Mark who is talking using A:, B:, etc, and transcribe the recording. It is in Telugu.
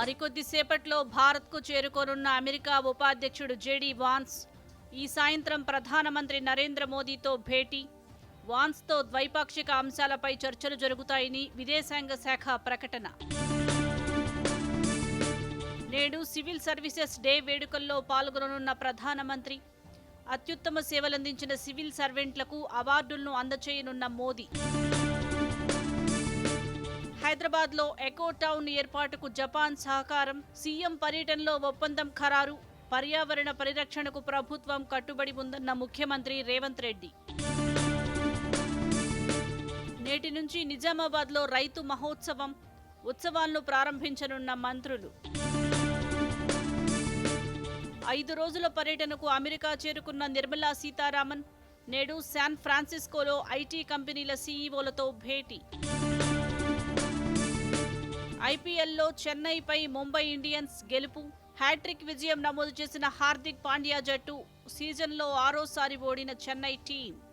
A: మరికొద్దిసేపట్లో భారత్కు చేరుకోనున్న అమెరికా ఉపాధ్యక్షుడు జేడీ వాన్స్ ఈ సాయంత్రం ప్రధానమంత్రి నరేంద్ర మోదీతో భేటీ. వాన్స్తో ద్వైపాక్షిక అంశాలపై చర్చలు జరుగుతాయని విదేశాంగ శాఖ ప్రకటన. నేడు సివిల్ సర్వీసెస్ డే వేడుకల్లో పాల్గొననున్న ప్రధానమంత్రి. అత్యుత్తమ సేవలందించిన సివిల్ సర్వెంట్లకు అవార్డులను అందచేయనున్న మోదీ. హైదరాబాద్లో ఎకో టౌన్ ఏర్పాటుకు జపాన్ సహకారం. సీఎం పర్యటనలో ఒప్పందం ఖరారు. పర్యావరణ పరిరక్షణకు ప్రభుత్వం కట్టుబడి ఉందన్న ముఖ్యమంత్రి రేవంత్ రెడ్డి. నేటి నుంచి నిజామాబాద్లో రైతు మహోత్సవం. ఉత్సవాలను ప్రారంభించనున్న మంత్రులు. 5 రోజుల పర్యటనకు అమెరికా చేరుకున్న నిర్మలా సీతారామన్. నేడు శాన్ ఫ్రాన్సిస్కోలో ఐటీ కంపెనీల సీఈఓలతో భేటీ. ఐపీఎల్లో చెన్నైపై ముంబై ఇండియన్స్ గెలుపు. హ్యాట్రిక్ విజయం నమోదు చేసిన హార్దిక్ పాండ్యా జట్టు. సీజన్లో 6వ సారి ఓడిన చెన్నై టీం.